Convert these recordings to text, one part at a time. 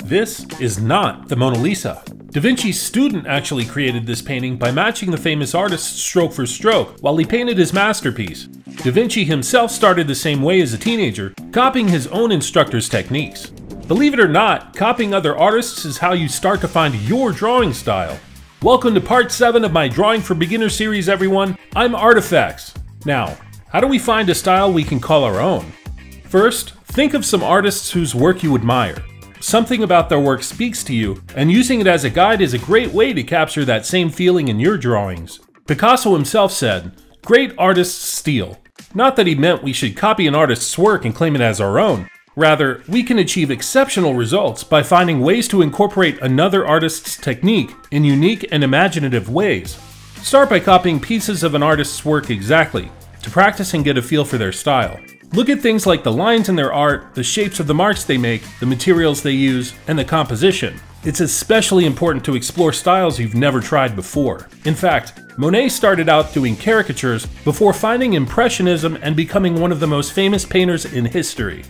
This is not the Mona Lisa. Da Vinci's student actually created this painting by matching the famous artist stroke for stroke while he painted his masterpiece. Da Vinci himself started the same way as a teenager, copying his own instructor's techniques. Believe it or not, copying other artists is how you start to find your drawing style. Welcome to part 7 of my Drawing for Beginners series, everyone. I'm Artifacts. Now, how do we find a style we can call our own? First, think of some artists whose work you admire. Something about their work speaks to you, and using it as a guide is a great way to capture that same feeling in your drawings. Picasso himself said, "Great artists steal." Not that he meant we should copy an artist's work and claim it as our own. Rather, we can achieve exceptional results by finding ways to incorporate another artist's technique in unique and imaginative ways. Start by copying pieces of an artist's work exactly, to practice and get a feel for their style. Look at things like the lines in their art, the shapes of the marks they make, the materials they use, and the composition. It's especially important to explore styles you've never tried before. In fact, Monet started out doing caricatures before finding Impressionism and becoming one of the most famous painters in history.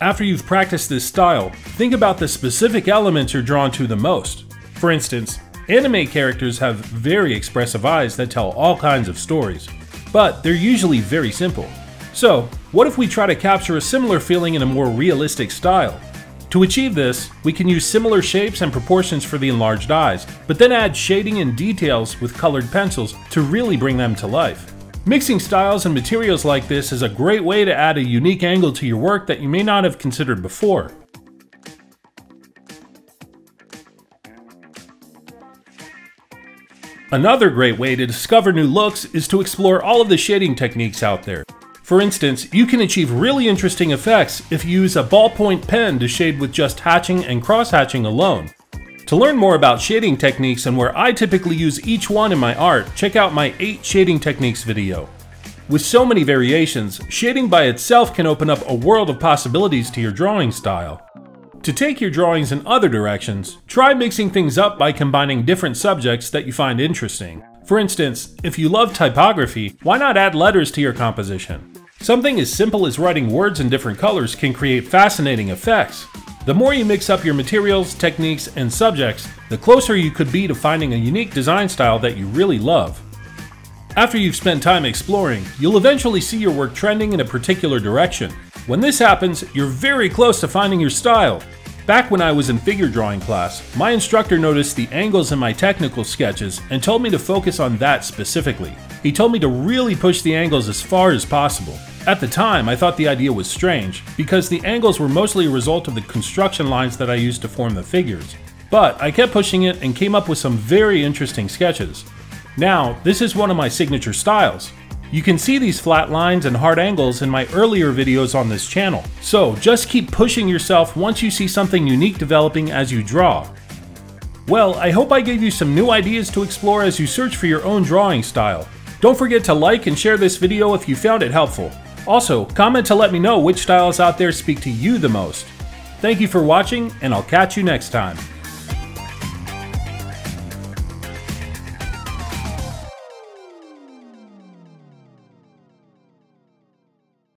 After you've practiced this style, think about the specific elements you're drawn to the most. For instance, anime characters have very expressive eyes that tell all kinds of stories, but they're usually very simple. So, what if we try to capture a similar feeling in a more realistic style? To achieve this, we can use similar shapes and proportions for the enlarged eyes, but then add shading and details with colored pencils to really bring them to life. Mixing styles and materials like this is a great way to add a unique angle to your work that you may not have considered before. Another great way to discover new looks is to explore all of the shading techniques out there. For instance, you can achieve really interesting effects if you use a ballpoint pen to shade with just hatching and cross-hatching alone. To learn more about shading techniques and where I typically use each one in my art, check out my 8 shading techniques video. With so many variations, shading by itself can open up a world of possibilities to your drawing style. To take your drawings in other directions, try mixing things up by combining different subjects that you find interesting. For instance, if you love typography, why not add letters to your composition? Something as simple as writing words in different colors can create fascinating effects. The more you mix up your materials, techniques, and subjects, the closer you could be to finding a unique design style that you really love. After you've spent time exploring, you'll eventually see your work trending in a particular direction. When this happens, you're very close to finding your style. Back when I was in figure drawing class, my instructor noticed the angles in my technical sketches and told me to focus on that specifically. He told me to really push the angles as far as possible. At the time, I thought the idea was strange, because the angles were mostly a result of the construction lines that I used to form the figures. But I kept pushing it and came up with some very interesting sketches. Now, this is one of my signature styles. You can see these flat lines and hard angles in my earlier videos on this channel. So just keep pushing yourself once you see something unique developing as you draw. Well, I hope I gave you some new ideas to explore as you search for your own drawing style. Don't forget to like and share this video if you found it helpful. Also, comment to let me know which styles out there speak to you the most. Thank you for watching, and I'll catch you next time.